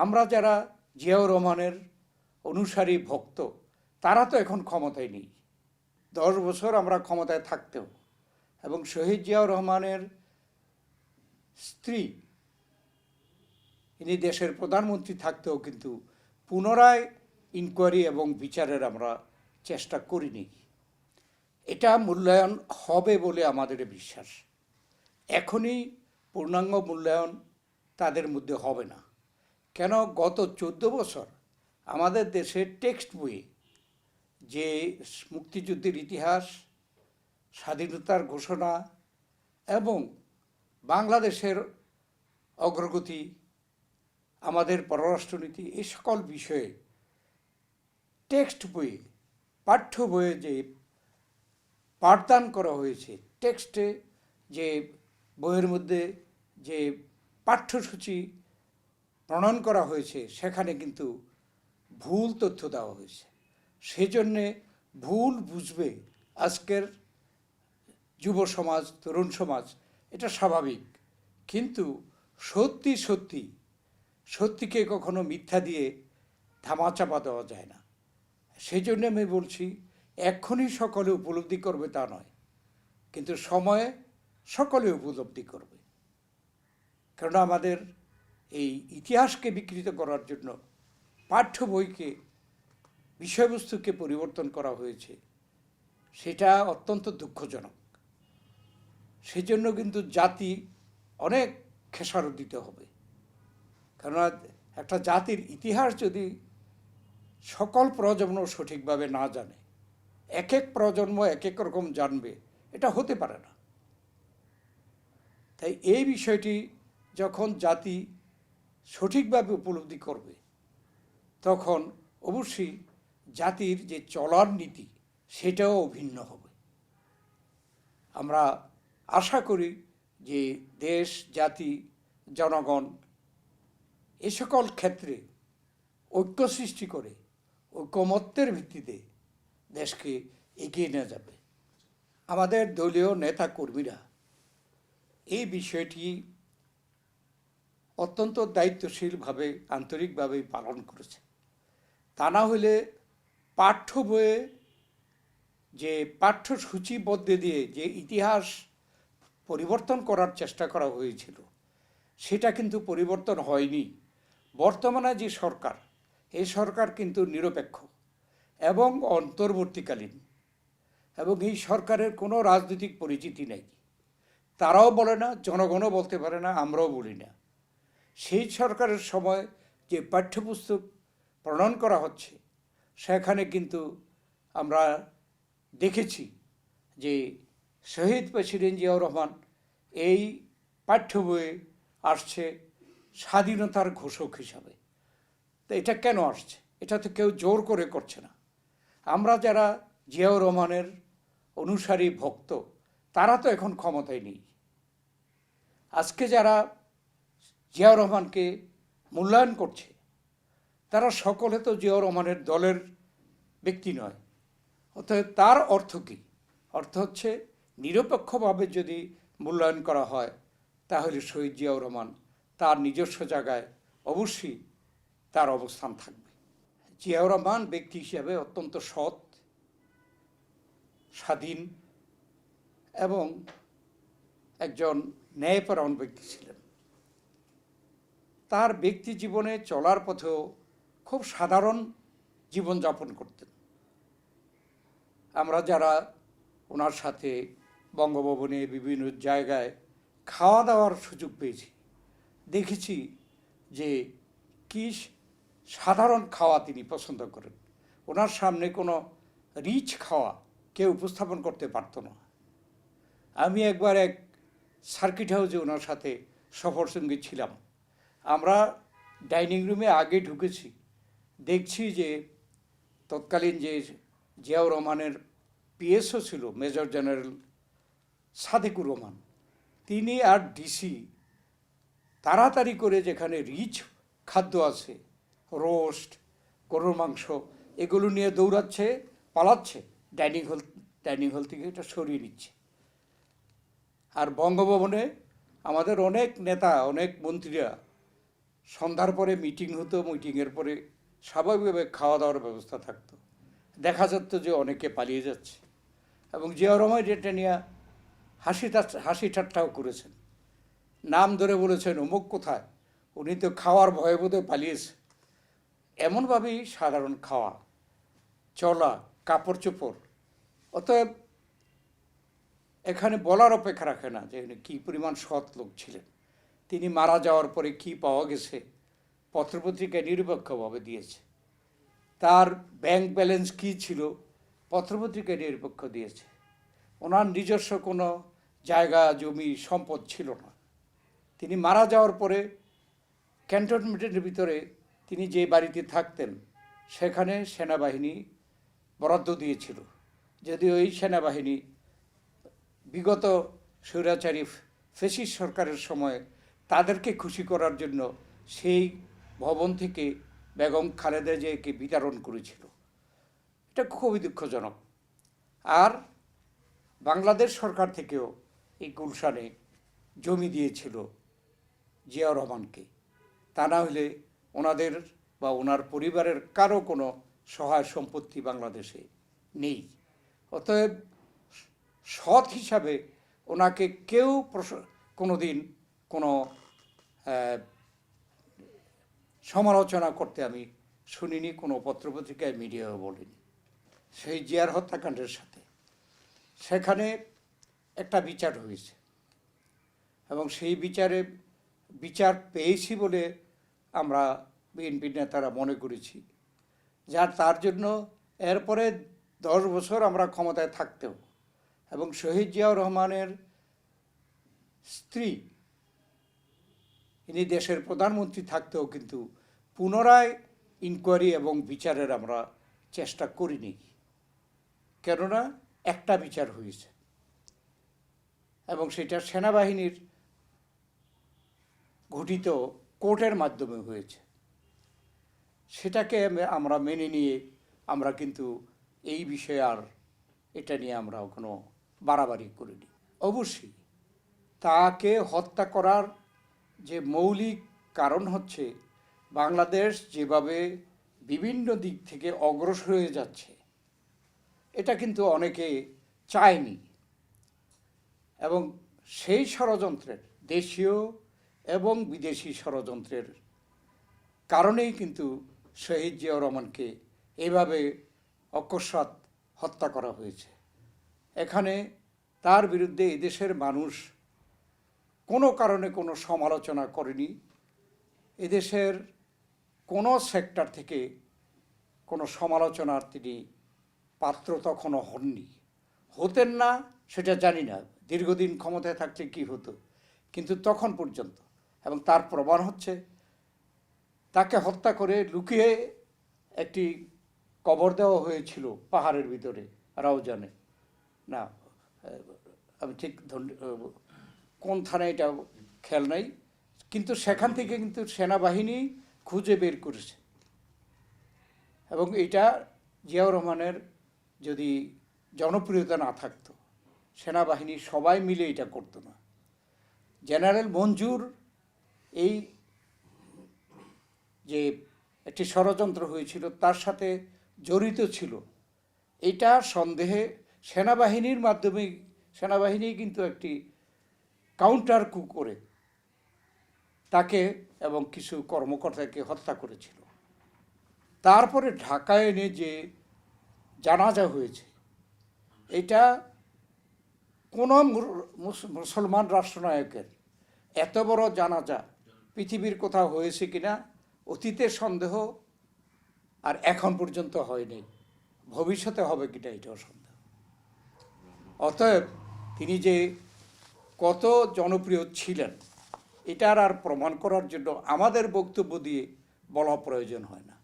আমরা যারা জিয়াউর রহমানের অনুসারী ভক্ত তারা তো এখন ক্ষমতায় নেই। 10 বছর আমরা ক্ষমতায় থাকতেও এবং শহীদ জিয়াউর রহমানের স্ত্রী ইনি দেশের প্রধানমন্ত্রী থাকতেও কিন্তু পুনরায় ইনকোয়ারি এবং বিচারের আমরা চেষ্টা করিনি। এটা মূল্যায়ন হবে বলে আমাদের বিশ্বাস। এখনই পূর্ণাঙ্গ মূল্যায়ন তাদের মধ্যে হবে না। কেন, গত 14 বছর আমাদের দেশের টেক্সট বইয়ে যে মুক্তিযুদ্ধের ইতিহাস, স্বাধীনতার ঘোষণা এবং বাংলাদেশের অগ্রগতি, আমাদের পররাষ্ট্রনীতি, এই সকল বিষয়ে টেক্সট বইয়ে, পাঠ্য বইয়ে যে পাঠদান করা হয়েছে, টেক্সটে যে বইয়ের মধ্যে যে পাঠ্যসূচি প্রণয়ন করা হয়েছে সেখানে কিন্তু ভুল তথ্য দেওয়া হয়েছে। সেজন্যে ভুল বুঝবে আজকের যুব সমাজ, তরুণ সমাজ, এটা স্বাভাবিক। কিন্তু সত্যিকে কখনো মিথ্যা দিয়ে ধামাচাপা দেওয়া যায় না। সেই জন্য আমি বলছি, এক্ষুনি সকলে উপলব্ধি করবে তা নয়, কিন্তু সময়ে সকলে উপলব্ধি করবে। কেননা আমাদের এই ইতিহাসকে বিকৃত করার জন্য পাঠ্য বইকে, বিষয়বস্তুকে পরিবর্তন করা হয়েছে, সেটা অত্যন্ত দুঃখজনক। সেজন্য কিন্তু জাতি অনেক খেসারত দিতে হবে। কেননা একটা জাতির ইতিহাস যদি সকল প্রজন্ম সঠিকভাবে না জানে, এক এক প্রজন্ম এক এক রকম জানবে, এটা হতে পারে না। তাই এই বিষয়টি যখন জাতি সঠিকভাবে উপলব্ধি করবে, তখন অবশ্যই জাতির যে চলার নীতি সেটাও ভিন্ন হবে। আমরা আশা করি যে দেশ, জাতি, জনগণ এ সকল ক্ষেত্রে ঐক্য সৃষ্টি করে ঐকমত্যের ভিত্তিতে দেশকে এগিয়ে নিয়ে যাবে। আমাদের দলীয় নেতা কর্মীরা এই বিষয়টি অত্যন্ত দায়িত্বশীলভাবে, আন্তরিকভাবে পালন করেছে। তা না হলে পাঠ্য বইয়ে যে পাঠ্যসূচিবদ্ধ দিয়ে যে ইতিহাস পরিবর্তন করার চেষ্টা করা হয়েছিল, সেটা কিন্তু পরিবর্তন হয়নি। বর্তমানে যে সরকার, এই সরকার কিন্তু নিরপেক্ষ এবং অন্তর্বর্তীকালীন, এবং এই সরকারের কোনো রাজনৈতিক পরিচিতি নেই। তারাও বলে না, জনগণও বলতে পারে না, আমরাও বলি না। সেই সরকারের সময় যে পাঠ্যপুস্তক প্রণয়ন করা হচ্ছে, সেখানে কিন্তু আমরা দেখেছি যে শহীদ প্রেসিডেন্ট জিয়াউর রহমান এই পাঠ্য বইয়ে আসছে স্বাধীনতার ঘোষক হিসাবে। তো এটা কেন আসছে? এটা তো কেউ জোর করে করছে না। আমরা যারা জিয়াউর রহমানের অনুসারী ভক্ত তারা তো এখন ক্ষমতায় নেই। আজকে যারা জিয়াউর রহমানকে মূল্যায়ন করছে, তারা সকলে তো জিয়াউর রহমানের দলের ব্যক্তি নয়। অর্থাৎ তার অর্থ কী? অর্থ হচ্ছে নিরপেক্ষভাবে যদি মূল্যায়ন করা হয়, তাহলে শহীদ জিয়াউর রহমান তার নিজস্ব জায়গায় অবশ্যই তার অবস্থান থাকবে। জিয়াউর রহমান ব্যক্তি হিসাবে অত্যন্ত সৎ, স্বাধীন এবং একজন ন্যায়পরায়ণ ব্যক্তি ছিলেন। তার ব্যক্তি জীবনে চলার পথেও খুব সাধারণ জীবনযাপন করতেন। আমরা যারা ওনার সাথে বঙ্গভবনে বিভিন্ন জায়গায় খাওয়া দাওয়ার সুযোগ পেয়েছি, দেখেছি যে কি সাধারণ খাওয়া তিনি পছন্দ করেন। ওনার সামনে কোনো রিচ খাওয়া কেউ উপস্থাপন করতে পারত না। আমি একবার এক সার্কিট হাউসে ওনার সাথে সফর সঙ্গী ছিলাম। আমরা ডাইনিং রুমে আগে ঢুকেছি, দেখছি যে তৎকালীন যে জিয়াউর রহমানের পিএসও ছিল মেজর জেনারেল সাদেকুর রহমান, তিনি আর ডিসি তাড়াতাড়ি করে যেখানে রিচ খাদ্য আছে, রোস্ট, গরুর মাংস, এগুলো নিয়ে দৌড়াচ্ছে, পালাচ্ছে, ডাইনিং হল থেকে এটা সরিয়ে নিচ্ছে। আর বঙ্গভবনে আমাদের অনেক নেতা, অনেক মন্ত্রীরা সন্ধ্যার পরে মিটিং হতো, মিটিংয়ের পরে স্বাভাবিকভাবে খাওয়া দাওয়ার ব্যবস্থা থাকতো। দেখা যেত যে অনেকে পালিয়ে যাচ্ছে, এবং জিয়াউর রহমান এটা নিয়ে হাসি ঠাট্টাও করেছেন। নাম ধরে বলেছেন অমুক কোথায়, উনি তো খাওয়ার ভয়ে বোধহয় পালিয়েছে। এমনভাবেই সাধারণ খাওয়া, চলা, কাপড় চোপড়। অতএব এখানে বলার অপেক্ষা রাখে না যে উনি কী পরিমাণ সৎ লোক ছিলেন। তিনি মারা যাওয়ার পরে কি পাওয়া গেছে পত্রপত্রিকায় নিরপেক্ষভাবে দিয়েছে। তার ব্যাংক ব্যালেন্স কী ছিল পত্রপত্রিকায় নিরপেক্ষ দিয়েছে। ওনার নিজস্ব কোনো জায়গা জমি সম্পদ ছিল না। তিনি মারা যাওয়ার পরে ক্যান্টনমেন্টের ভিতরে তিনি যে বাড়িতে থাকতেন সেখানে সেনাবাহিনী বরাদ্দ দিয়েছিল, যদিও এই সেনাবাহিনী বিগত স্বৈরাচারী ফ্যাসিস্ট সরকারের সময় তাদেরকে খুশি করার জন্য সেই ভবন থেকে বেগম খালেদা জিয়াকে বিতরণ করেছিল। এটা খুবই দুঃখজনক। আর বাংলাদেশ সরকার থেকেও এই গুলশানে জমি দিয়েছিল জিয়াউর রহমানকে। তা না হলে ওনাদের বা ওনার পরিবারের কারো কোনো সহায় সম্পত্তি বাংলাদেশে নেই। অতএব সৎ হিসাবে ওনাকে কেউ কোনো দিন কোনো সমালোচনা করতে আমি শুনিনি, কোনো পত্রপত্রিকায় মিডিয়াও বলিনি। সেই জিয়ার হত্যাকাণ্ডের সাথে সেখানে একটা বিচার হয়েছে, এবং সেই বিচার পেয়েছি বলে আমরা বিএনপি নেতারা মনে করেছি, তার জন্য এরপরে 10 বছর আমরা ক্ষমতায় থাকতেও, এবং শহীদ জিয়াউর রহমানের স্ত্রী ইনি দেশের প্রধানমন্ত্রী থাকতেও কিন্তু পুনরায় ইনকোয়ারি এবং বিচারের আমরা চেষ্টা করিনি। কেননা একটা বিচার হয়েছে, এবং সেটা সেনাবাহিনীর ঘটিত কোর্টের মাধ্যমে হয়েছে। সেটাকে আমরা মেনে নিয়ে আমরা কিন্তু এই বিষয়ে আর এটা নিয়ে আমরা কোনো বাড়াবাড়ি করিনি। অবশ্যই তাকে হত্যা করার যে মৌলিক কারণ হচ্ছে বাংলাদেশ যেভাবে বিভিন্ন দিক থেকে অগ্রসর হয়ে যাচ্ছে, এটা কিন্তু অনেকে চায়নি, এবং সেই ষড়যন্ত্রের, দেশীয় এবং বিদেশি ষড়যন্ত্রের কারণেই কিন্তু শহীদ জিয়াউর রহমানকে এভাবে অকস্মাৎ হত্যা করা হয়েছে। এখানে তার বিরুদ্ধে এদেশের মানুষ কোনো কারণে কোনো সমালোচনা করেনি। এদেশের কোনো সেক্টর থেকে কোনো সমালোচনার তিনি পাত্র তখনও হননি, হতেন না সেটা জানি না, দীর্ঘদিন ক্ষমতায় থাকতে কি হতো, কিন্তু তখন পর্যন্ত। এবং তার প্রমাণ হচ্ছে তাকে হত্যা করে লুকিয়ে একটি কবর দেওয়া হয়েছিল পাহাড়ের ভিতরে, রাউজানে। না, আমি ঠিক কোন থানায় এটা খেয়াল নাই, কিন্তু সেখান থেকে কিন্তু সেনাবাহিনী খুঁজে বের করেছে। এবং এটা জিয়াউর রহমানের যদি জনপ্রিয়তা না থাকতো, সেনাবাহিনী সবাই মিলে এটা করতো না। জেনারেল মঞ্জুর এই যে একটি ষড়যন্ত্র হয়েছিল তার সাথে জড়িত ছিল, এটা সন্দেহে সেনাবাহিনীর মাধ্যমে সেনাবাহিনী কিন্তু একটি কাউন্টার কু করে তাকে এবং কিছু কর্মকর্তাকে হত্যা করেছিল। তারপরে ঢাকায় এনে যে জানাজা হয়েছে, এটা কোনো মুসলমান রাষ্ট্রনায়কের এত বড় জানাজা পৃথিবীর কোথাও হয়েছে কিনা অতীতের সন্দেহ, আর এখন পর্যন্ত হয়নি, ভবিষ্যতে হবে কিনা এটাও সন্দেহ। অতএব তিনি যে কত জনপ্রিয় ছিলেন এটার আর প্রমাণ করার জন্য আমাদের বক্তব্য দিয়ে বলা প্রয়োজন হয় না।